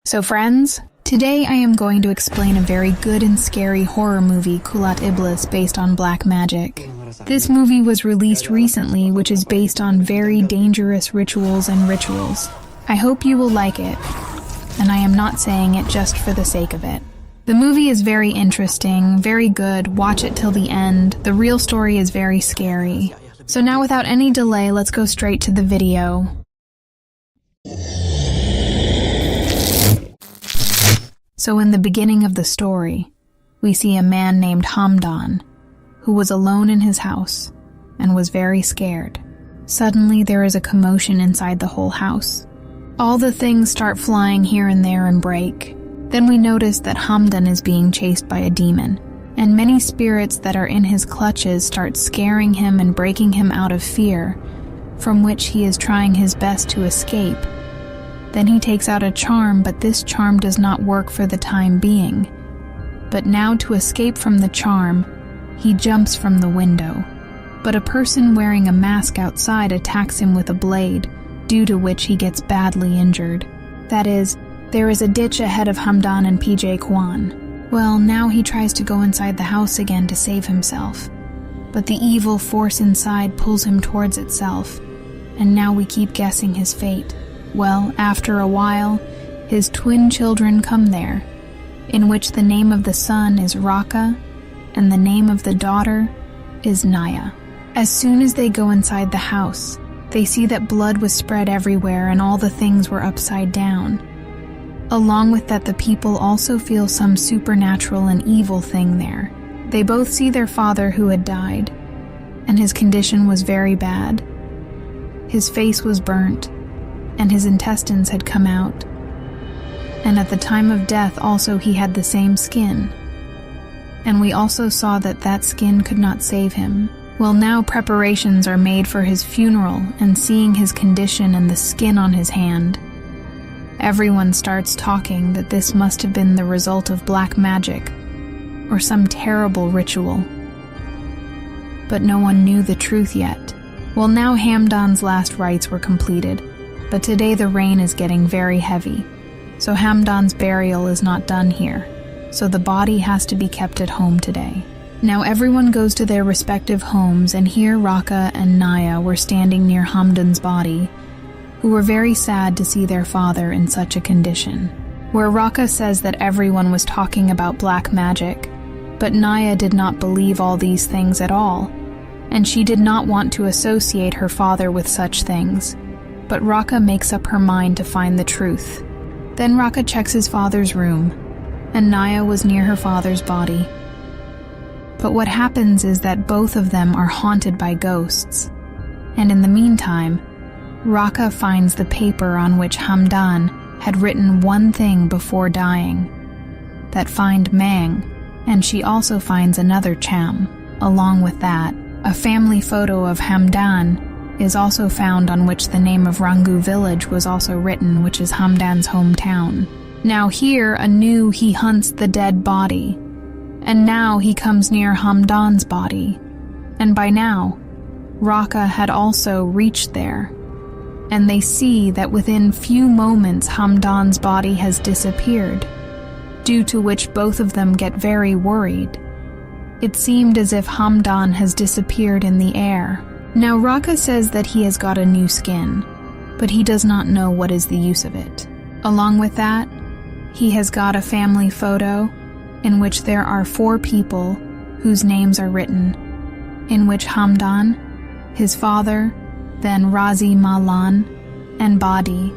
So friends, today I am going to explain a very good and scary horror movie, Kulat Iblis, based on black magic. This movie was released recently, which is based on very dangerous rituals and rituals. I hope you will like it, and I am not saying it just for the sake of it. The movie is very interesting, very good, watch it till the end. The real story is very scary. So now without any delay, let's go straight to the video. So in the beginning of the story, we see a man named Hamdan, who was alone in his house and was very scared. Suddenly there is a commotion inside the whole house. All the things start flying here and there and break. Then we notice that Hamdan is being chased by a demon, and many spirits that are in his clutches start scaring him and breaking him out of fear, from which he is trying his best to escape. Then he takes out a charm, but this charm does not work for the time being. But now to escape from the charm, he jumps from the window. But a person wearing a mask outside attacks him with a blade, due to which he gets badly injured. That is, there is a ditch ahead of Hamdan and PJ Kwan. Well, now he tries to go inside the house again to save himself. But the evil force inside pulls him towards itself, and now we keep guessing his fate. Well, after a while, his twin children come there, in which the name of the son is Raka, and the name of the daughter is Naya. As soon as they go inside the house, they see that blood was spread everywhere and all the things were upside down. Along with that, the people also feel some supernatural and evil thing there. They both see their father who had died, and his condition was very bad. His face was burnt, and his intestines had come out. And at the time of death also he had the same skin. And we also saw that that skin could not save him. Well, now preparations are made for his funeral, and seeing his condition and the skin on his hand, everyone starts talking that this must have been the result of black magic, or some terrible ritual. But no one knew the truth yet. Well, now Hamdan's last rites were completed, but today the rain is getting very heavy, so Hamdan's burial is not done here, so the body has to be kept at home today. Now everyone goes to their respective homes, and here Raka and Naya were standing near Hamdan's body, who were very sad to see their father in such a condition. Where Raka says that everyone was talking about black magic, but Naya did not believe all these things at all, and she did not want to associate her father with such things. But Raka makes up her mind to find the truth. Then Raka checks his father's room, and Naya was near her father's body. But what happens is that both of them are haunted by ghosts, and in the meantime, Raka finds the paper on which Hamdan had written one thing before dying, that find Mang, and she also finds another cham. Along with that, a family photo of Hamdan is also found, on which the name of Rangu village was also written, which is Hamdan's hometown. Now here anew he hunts the dead body, and now he comes near Hamdan's body, and by now Raka had also reached there, and they see that within few moments Hamdan's body has disappeared, due to which both of them get very worried. It seemed as if Hamdan has disappeared in the air. Now Raka says that he has got a new skin, but he does not know what is the use of it. Along with that, he has got a family photo in which there are 4 people whose names are written, in which Hamdan, his father, then Razi Malan, and Badi.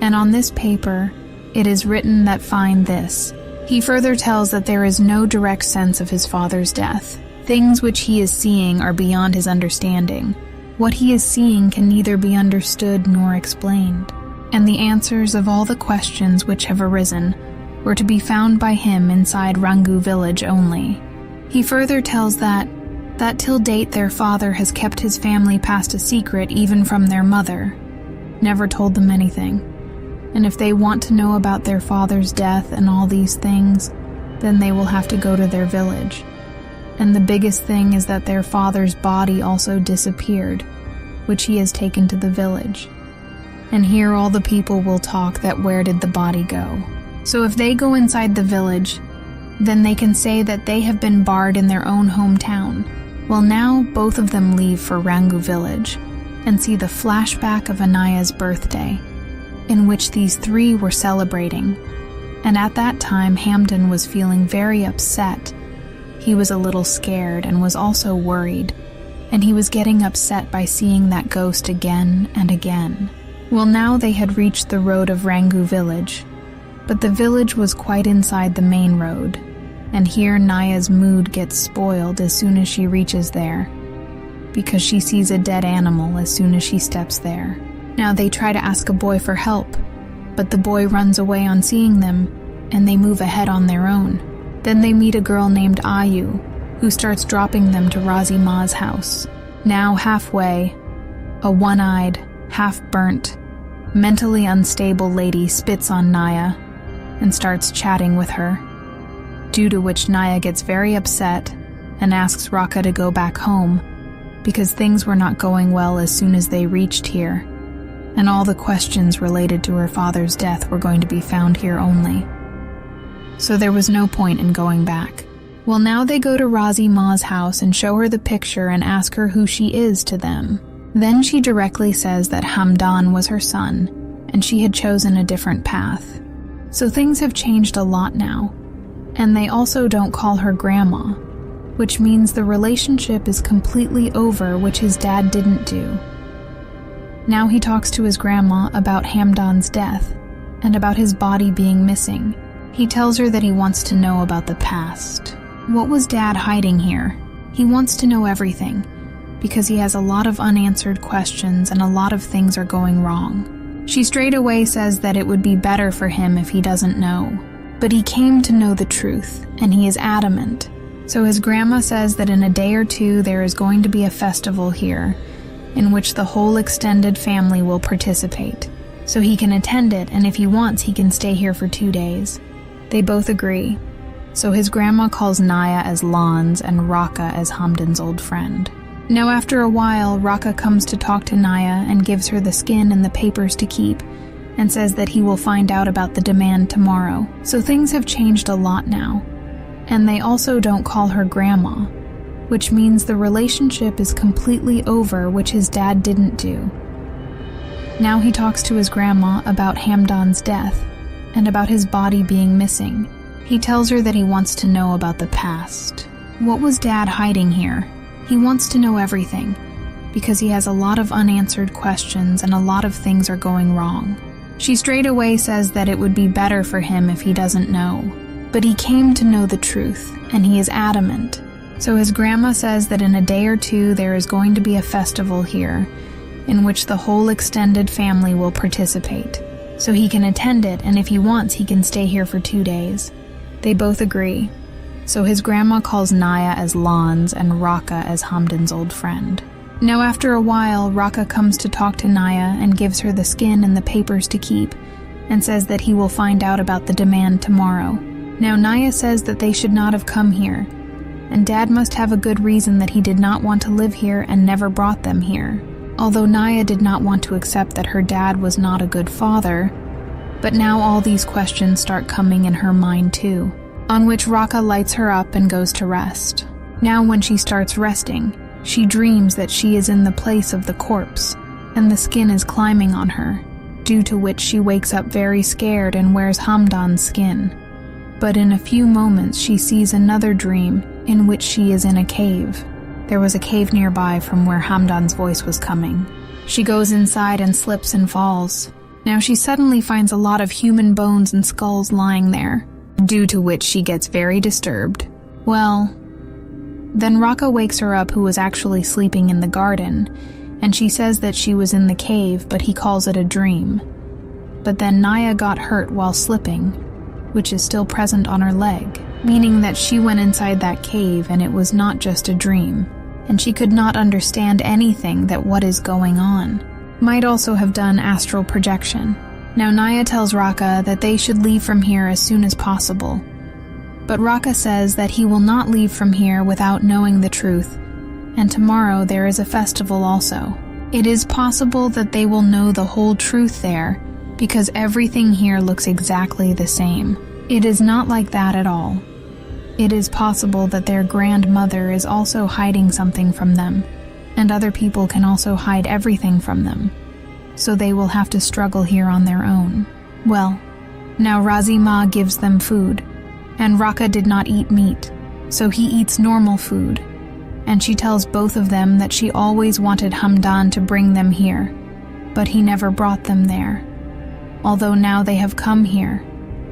And on this paper, it is written that find this. He further tells that there is no direct sense of his father's death. Things which he is seeing are beyond his understanding. What he is seeing can neither be understood nor explained. And the answers of all the questions which have arisen were to be found by him inside Rangu village only. He further tells that till date their father has kept his family past a secret even from their mother, never told them anything. And if they want to know about their father's death and all these things, then they will have to go to their village. And the biggest thing is that their father's body also disappeared, which he has taken to the village. And here all the people will talk that where did the body go? So if they go inside the village, then they can say that they have been barred in their own hometown. Well, now both of them leave for Rangu village and see the flashback of Anaya's birthday, in which these three were celebrating. And at that time, Hamdan was feeling very upset. He was a little scared and was also worried, and he was getting upset by seeing that ghost again and again. Well, now they had reached the road of Rangu village, but the village was quite inside the main road, and here Naya's mood gets spoiled as soon as she reaches there, because she sees a dead animal as soon as she steps there. Now they try to ask a boy for help, but the boy runs away on seeing them, and they move ahead on their own. Then they meet a girl named Ayu, who starts dropping them to Razi Ma's house. Now halfway, a one-eyed, half-burnt, mentally unstable lady spits on Naya and starts chatting with her, due to which Naya gets very upset and asks Raka to go back home because things were not going well as soon as they reached here, and all the questions related to her father's death were going to be found here only. So there was no point in going back. Well, now they go to Razi Ma's house and show her the picture and ask her who she is to them. Then she directly says that Hamdan was her son, and she had chosen a different path. So things have changed a lot now, and they also don't call her grandma, which means the relationship is completely over, which his dad didn't do. Now he talks to his grandma about Hamdan's death, and about his body being missing. He tells her that he wants to know about the past. What was Dad hiding here? He wants to know everything, because he has a lot of unanswered questions and a lot of things are going wrong. She straight away says that it would be better for him if he doesn't know. But he came to know the truth, and he is adamant. So his grandma says that in a day or two there is going to be a festival here, in which the whole extended family will participate. So he can attend it, and if he wants, he can stay here for 2 days. They both agree. So his grandma calls Naya as Lans and Raka as Hamdan's old friend. Now after a while, Raka comes to talk to Naya and gives her the skin and the papers to keep, and says that he will find out about the demand tomorrow. So things have changed a lot now. And they also don't call her grandma, which means the relationship is completely over, which his dad didn't do. Now he talks to his grandma about Hamdan's death, and about his body being missing. He tells her that he wants to know about the past. What was Dad hiding here? He wants to know everything, because he has a lot of unanswered questions and a lot of things are going wrong. She straight away says that it would be better for him if he doesn't know. But he came to know the truth, and he is adamant. So his grandma says that in a day or two there is going to be a festival here, in which the whole extended family will participate. So he can attend it, and if he wants, he can stay here for 2 days. They both agree. So his grandma calls Naya as Lans and Raka as Hamdan's old friend. Now after a while, Raka comes to talk to Naya and gives her the skin and the papers to keep, and says that he will find out about the demand tomorrow. Now Naya says that they should not have come here, and Dad must have a good reason that he did not want to live here and never brought them here. Although Naya did not want to accept that her dad was not a good father, but now all these questions start coming in her mind too, on which Raka lights her up and goes to rest. Now when she starts resting, she dreams that she is in the place of the corpse, and the skin is climbing on her, due to which she wakes up very scared and wears Hamdan's skin. But in a few moments she sees another dream in which she is in a cave. There was a cave nearby from where Hamdan's voice was coming. She goes inside and slips and falls. Now she suddenly finds a lot of human bones and skulls lying there, due to which she gets very disturbed. Well, then Raka wakes her up, who was actually sleeping in the garden, and she says that she was in the cave, but he calls it a dream. But then Naya got hurt while slipping, which is still present on her leg, meaning that she went inside that cave and it was not just a dream, and she could not understand anything that what is going on. Might also have done astral projection. Now Naya tells Raka that they should leave from here as soon as possible, but Raka says that he will not leave from here without knowing the truth, and tomorrow there is a festival also. It is possible that they will know the whole truth there, because everything here looks exactly the same. It is not like that at all. It is possible that their grandmother is also hiding something from them, and other people can also hide everything from them, so they will have to struggle here on their own. Well, now Razima gives them food, and Raka did not eat meat, so he eats normal food, and she tells both of them that she always wanted Hamdan to bring them here, but he never brought them there, although now they have come here,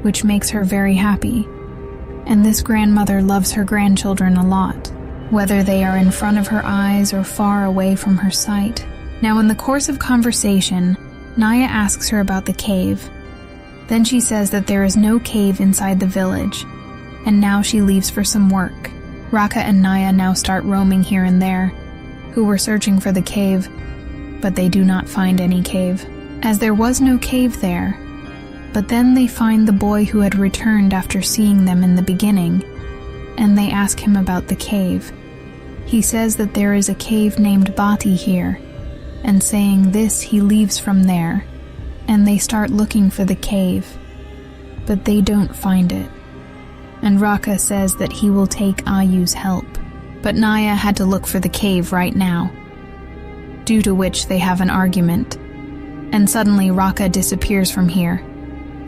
which makes her very happy. And this grandmother loves her grandchildren a lot, whether they are in front of her eyes or far away from her sight. Now in the course of conversation, Naya asks her about the cave. Then she says that there is no cave inside the village, and now she leaves for some work. Raka and Naya now start roaming here and there, who were searching for the cave, but they do not find any cave, as there was no cave there. But then they find the boy who had returned after seeing them in the beginning, and they ask him about the cave. He says that there is a cave named Bati here, and saying this he leaves from there, and they start looking for the cave, but they don't find it. And Raka says that he will take Ayu's help, but Naya had to look for the cave right now, due to which they have an argument, and suddenly Raka disappears from here,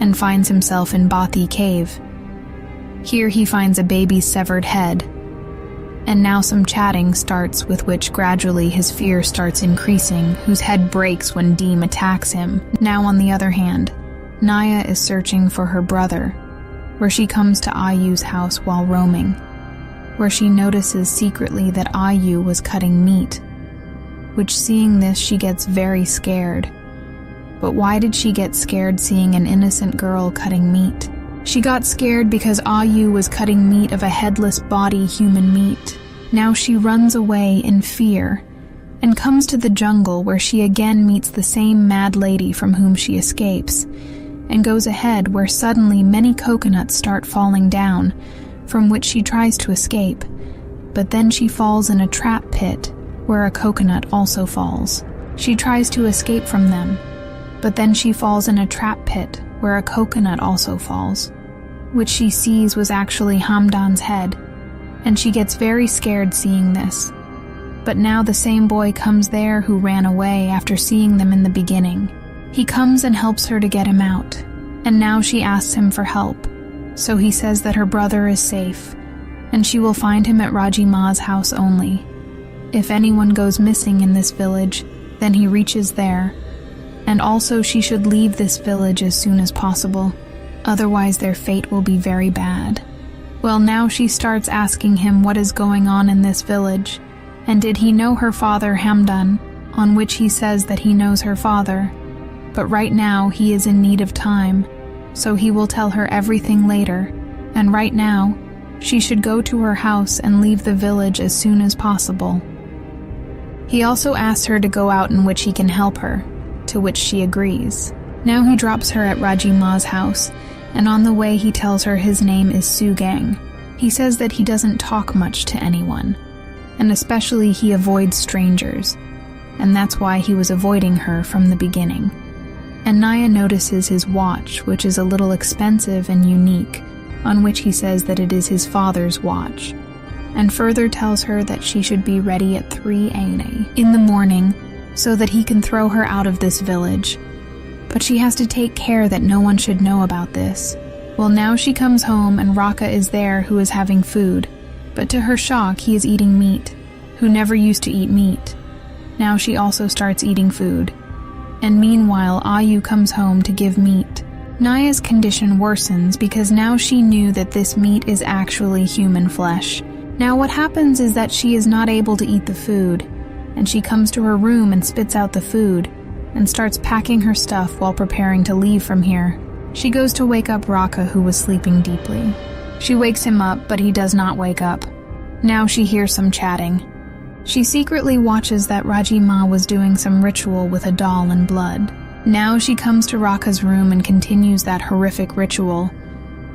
and finds himself in Bati Cave. Here he finds a baby's severed head, and now some chatting starts, with which gradually his fear starts increasing, whose head breaks when Deem attacks him. Now on the other hand, Naya is searching for her brother, where she comes to Ayu's house while roaming, where she notices secretly that Ayu was cutting meat, which seeing this she gets very scared. But why did she get scared seeing an innocent girl cutting meat? She got scared because Ayu was cutting meat of a headless body human meat. Now she runs away in fear and comes to the jungle, where she again meets the same mad lady from whom she escapes, and goes ahead, where suddenly many coconuts start falling down, from which she tries to escape. But then she falls in a trap pit where a coconut also falls. She tries to escape from them, but then she falls in a trap pit where a coconut also falls, which she sees was actually Hamdan's head, and she gets very scared seeing this. But now the same boy comes there who ran away after seeing them in the beginning. He comes and helps her to get him out, and now she asks him for help, so he says that her brother is safe, and she will find him at Rajima's house only. If anyone goes missing in this village, then he reaches there, and also she should leave this village as soon as possible, otherwise their fate will be very bad. Well, now she starts asking him what is going on in this village, and did he know her father Hamdan, on which he says that he knows her father, but right now he is in need of time, so he will tell her everything later, and right now she should go to her house and leave the village as soon as possible. He also asks her to go out in which he can help her, to which she agrees. Now he drops her at Rajima's house, and on the way he tells her his name is Sugang. He says that he doesn't talk much to anyone, and especially he avoids strangers, and that's why he was avoiding her from the beginning. And Naya notices his watch, which is a little expensive and unique, on which he says that it is his father's watch, and further tells her that she should be ready at 3 a.m. in the morning, so that he can throw her out of this village. But she has to take care that no one should know about this. Well, now she comes home and Raka is there, who is having food, but to her shock he is eating meat, who never used to eat meat. Now she also starts eating food. And meanwhile Ayu comes home to give meat. Naya's condition worsens because now she knew that this meat is actually human flesh. Now what happens is that she is not able to eat the food, and she comes to her room and spits out the food, and starts packing her stuff while preparing to leave from here. She goes to wake up Raka, who was sleeping deeply. She wakes him up, but he does not wake up. Now she hears some chatting. She secretly watches that Rajima was doing some ritual with a doll and blood. Now she comes to Raka's room and continues that horrific ritual,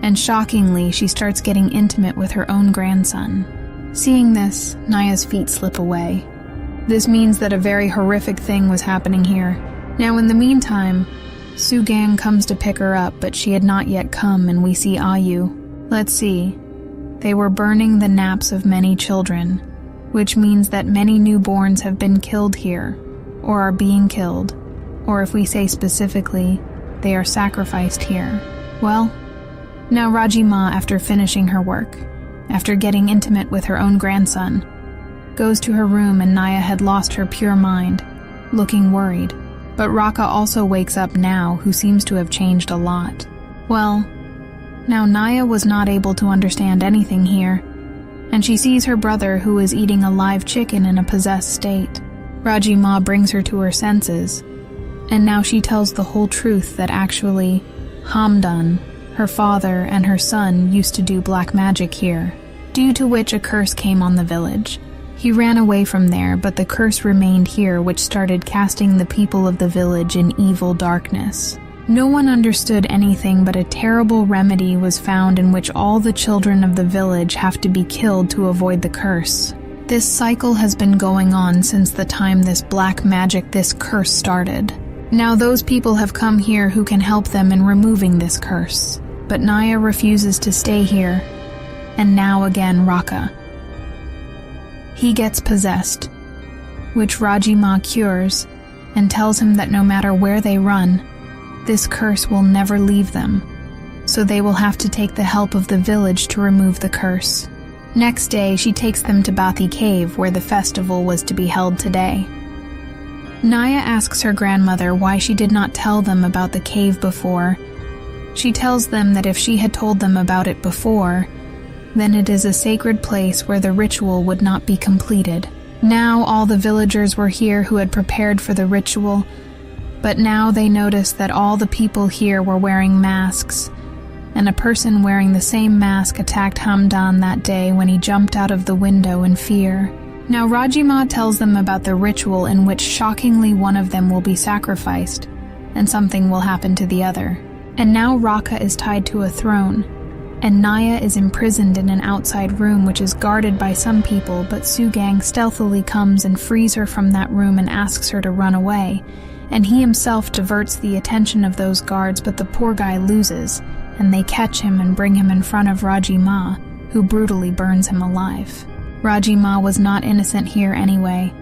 and shockingly she starts getting intimate with her own grandson. Seeing this, Naya's feet slip away. This means that a very horrific thing was happening here. Now in the meantime, Sugang comes to pick her up, but she had not yet come, and we see Ayu. Let's see. They were burning the naps of many children, which means that many newborns have been killed here, or are being killed, or if we say specifically, they are sacrificed here. Well, now Rajima, after finishing her work, after getting intimate with her own grandson, goes to her room, and Naya had lost her pure mind, looking worried. But Raka also wakes up now, who seems to have changed a lot. Well, now Naya was not able to understand anything here, and she sees her brother who is eating a live chicken in a possessed state. Rajima brings her to her senses, and now she tells the whole truth that actually Hamdan, her father, and her son used to do black magic here, due to which a curse came on the village. He ran away from there, but the curse remained here, which started casting the people of the village in evil darkness. No one understood anything, but a terrible remedy was found in which all the children of the village have to be killed to avoid the curse. This cycle has been going on since the time this black magic, this curse started. Now those people have come here who can help them in removing this curse. But Naya refuses to stay here. And now again Raka. He gets possessed, which Rajima cures and tells him that no matter where they run, this curse will never leave them, so they will have to take the help of the village to remove the curse. Next day, she takes them to Bathi Cave, where the festival was to be held today. Naya asks her grandmother why she did not tell them about the cave before. She tells them that if she had told them about it before, then it is a sacred place where the ritual would not be completed. Now all the villagers were here who had prepared for the ritual, but now they noticed that all the people here were wearing masks, and a person wearing the same mask attacked Hamdan that day when he jumped out of the window in fear. Now Rajima tells them about the ritual in which shockingly one of them will be sacrificed, and something will happen to the other. And now Raka is tied to a throne, and Naya is imprisoned in an outside room which is guarded by some people, but Sugang stealthily comes and frees her from that room and asks her to run away, and he himself diverts the attention of those guards, but the poor guy loses, and they catch him and bring him in front of Rajima, who brutally burns him alive. Rajima was not innocent here anyway.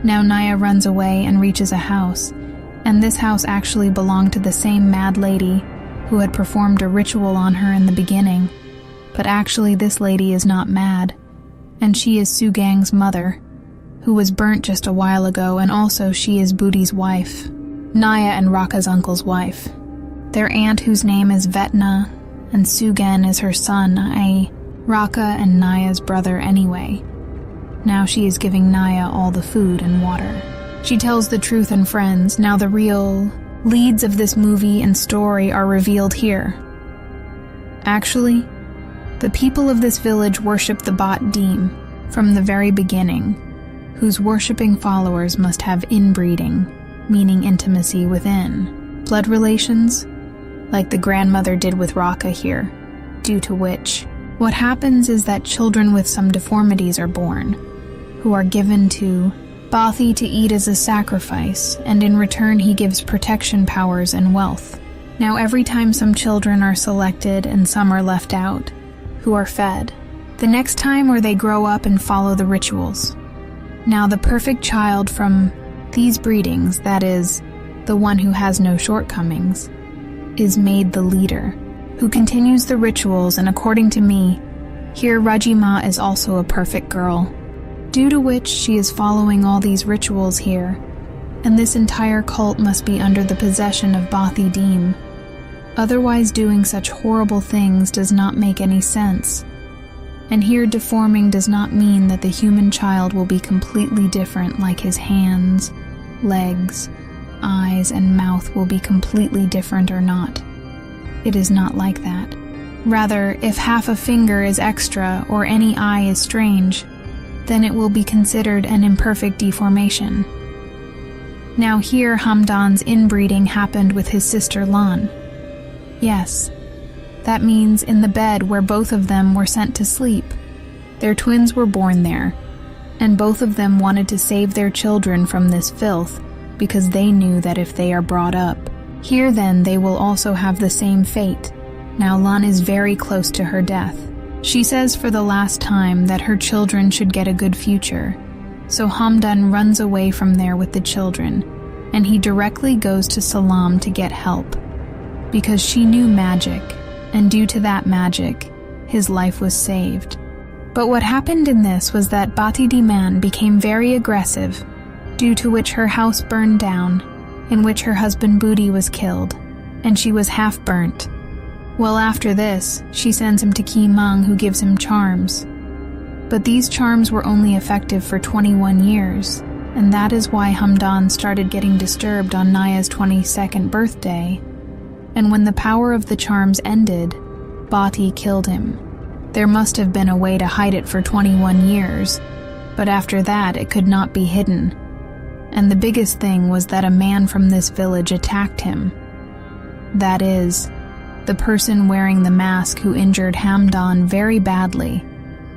Now Naya runs away and reaches a house, and this house actually belonged to the same mad lady who had performed a ritual on her in the beginning. But actually this lady is not mad, and she is Sugang's mother, who was burnt just a while ago, and also she is Booty's wife, Naya and Raka's uncle's wife. Their aunt, whose name is Vetna, and Sugan is her son, Raka and Naya's brother anyway. Now she is giving Naya all the food and water. She tells the truth and friends. Now the real leads of this movie and story are revealed here. Actually, the people of this village worship the Bat Deem from the very beginning, whose worshipping followers must have inbreeding, meaning intimacy within, blood relations, like the grandmother did with Raka here, due to which what happens is that children with some deformities are born, who are given to Bathi to eat as a sacrifice, and in return he gives protection powers and wealth. Now every time some children are selected and some are left out, who are fed, the next time or they grow up and follow the rituals. Now the perfect child from these breedings, that is, the one who has no shortcomings, is made the leader, who continues the rituals, and according to me, here Rajima is also a perfect girl, due to which she is following all these rituals here, and this entire cult must be under the possession of Bathi Deem. Otherwise doing such horrible things does not make any sense. And here deforming does not mean that the human child will be completely different, like his hands, legs, eyes, and mouth will be completely different or not. It is not like that. Rather, if half a finger is extra or any eye is strange, then it will be considered an imperfect deformation. Now here Hamdan's inbreeding happened with his sister Lan. Yes, that means in the bed where both of them were sent to sleep. Their twins were born there, and both of them wanted to save their children from this filth because they knew that if they are brought up, Here then they will also have the same fate. Now Lan is very close to her death. She says for the last time that her children should get a good future. So Hamdan runs away from there with the children, and he directly goes to Salam to get help. Because she knew magic, and due to that magic, his life was saved. But what happened in this was that Bati Diman became very aggressive, due to which her house burned down, in which her husband Budi was killed, and she was half burnt. Well, after this, she sends him to Ki Meng, who gives him charms. But these charms were only effective for 21 years, and that is why Hamdan started getting disturbed on Naya's 22nd birthday. And when the power of the charms ended, Bati killed him. There must have been a way to hide it for 21 years, but after that it could not be hidden. And the biggest thing was that a man from this village attacked him. That is, the person wearing the mask who injured Hamdan very badly,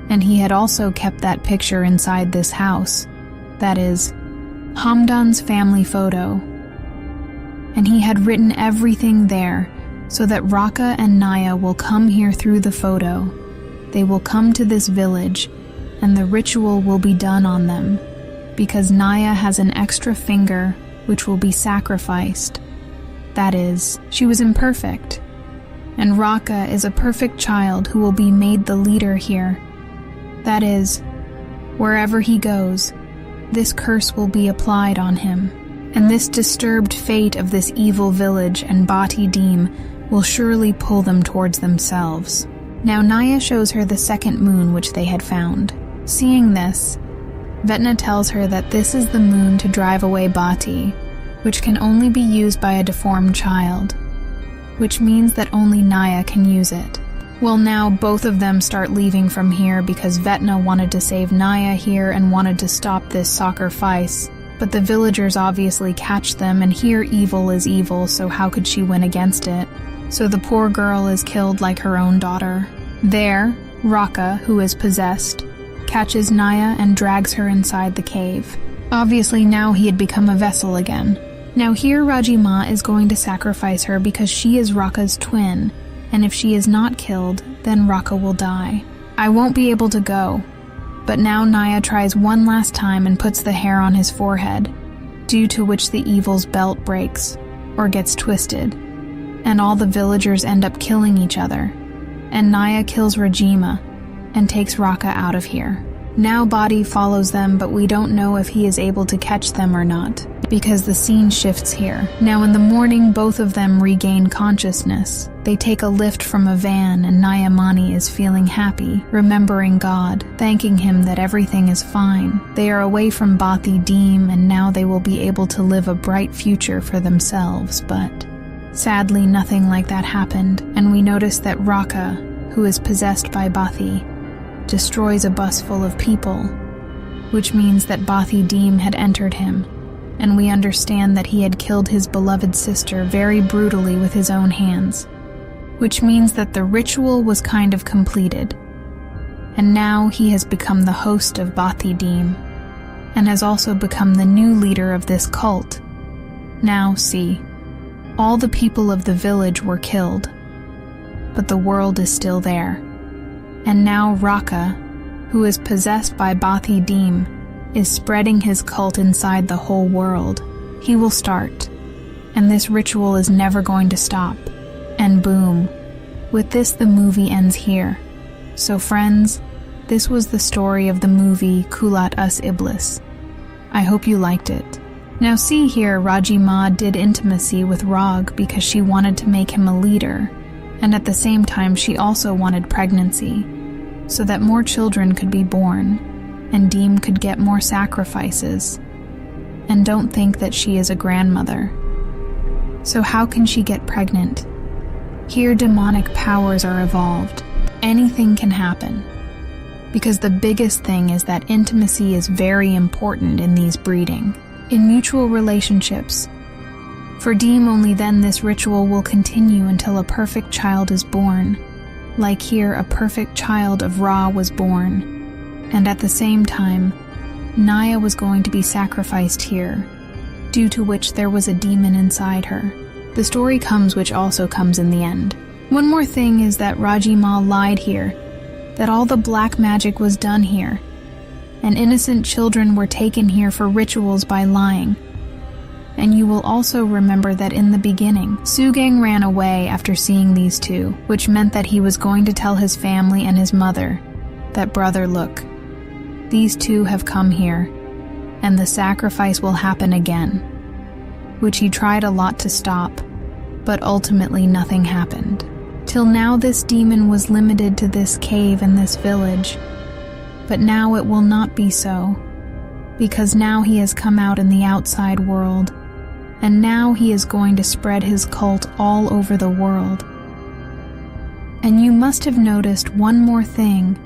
and he had also kept that picture inside this house. That is, Hamdan's family photo. And he had written everything there so that Raka and Naya will come here through the photo. They will come to this village, and the ritual will be done on them, because Naya has an extra finger which will be sacrificed. That is, she was imperfect, and Raka is a perfect child who will be made the leader here. That is, wherever he goes, this curse will be applied on him, and this disturbed fate of this evil village and Bati Deem will surely pull them towards themselves. Now Naya shows her the second moon which they had found. Seeing this, Vetna tells her that this is the moon to drive away Bati, which can only be used by a deformed child, which means that only Naya can use it. Well, now both of them start leaving from here because Vetna wanted to save Naya here and wanted to stop this sacrifice, but the villagers obviously catch them, and here evil is evil, so how could she win against it? So the poor girl is killed like her own daughter. There, Raka, who is possessed, catches Naya and drags her inside the cave. Obviously now he had become a vessel again. Now here Rajima is going to sacrifice her because she is Raka's twin, and if she is not killed, then Raka will die. I won't be able to go, but now Naya tries one last time and puts the hair on his forehead, due to which the evil's belt breaks, or gets twisted, and all the villagers end up killing each other, and Naya kills Rajima, and takes Raka out of here. Now Badi follows them, but we don't know if he is able to catch them or not, because the scene shifts here. Now in the morning, both of them regain consciousness. They take a lift from a van, and Nayamani is feeling happy, remembering God, thanking him that everything is fine. They are away from Bati Deem, and now they will be able to live a bright future for themselves, but sadly nothing like that happened, and we notice that Raka, who is possessed by Bati, destroys a bus full of people, which means that Bati Deem had entered him, and we understand that he had killed his beloved sister very brutally with his own hands, which means that the ritual was kind of completed, and now he has become the host of Bati Deem, and has also become the new leader of this cult. Now see, all the people of the village were killed, but the world is still there. And now Raka, who is possessed by Bati Deem, is spreading his cult inside the whole world. He will start, and this ritual is never going to stop. And boom. With this, the movie ends here. So friends, this was the story of the movie Kulat Us Iblis. I hope you liked it. Now see here, Rajima did intimacy with Rag because she wanted to make him a leader, and at the same time she also wanted pregnancy, so that more children could be born, and Deem could get more sacrifices. And don't think that she is a grandmother. So how can she get pregnant? Here demonic powers are evolved. Anything can happen. Because the biggest thing is that intimacy is very important in these breeding, in mutual relationships. For Deem, only then this ritual will continue until a perfect child is born. Like here, a perfect child of Ra was born, and at the same time, Naya was going to be sacrificed here, due to which there was a demon inside her. The story comes which also comes in the end. One more thing is that Rajima lied here, that all the black magic was done here, and innocent children were taken here for rituals by lying. And you will also remember that in the beginning, Sugang ran away after seeing these two, which meant that he was going to tell his family and his mother that, brother, look, these two have come here, and the sacrifice will happen again, which he tried a lot to stop, but ultimately nothing happened. Till now this demon was limited to this cave and this village, but now it will not be so, because now he has come out in the outside world, and now he is going to spread his cult all over the world. And you must have noticed one more thing,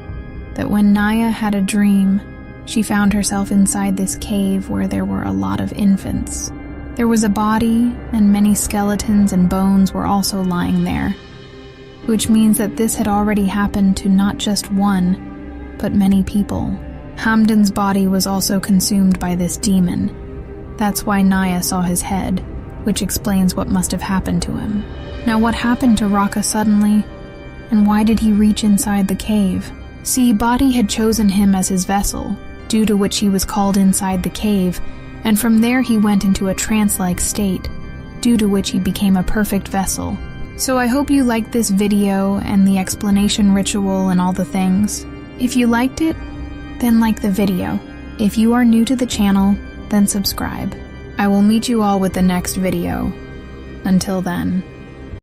that when Naya had a dream, she found herself inside this cave where there were a lot of infants. There was a body, and many skeletons and bones were also lying there, which means that this had already happened to not just one, but many people. Hamdan's body was also consumed by this demon. That's why Naya saw his head, which explains what must have happened to him. Now what happened to Raka suddenly, and why did he reach inside the cave? See, Badi had chosen him as his vessel, due to which he was called inside the cave, and from there he went into a trance-like state, due to which he became a perfect vessel. So I hope you liked this video and the explanation ritual and all the things. If you liked it, then like the video. If you are new to the channel, then subscribe. I will meet you all with the next video. Until then.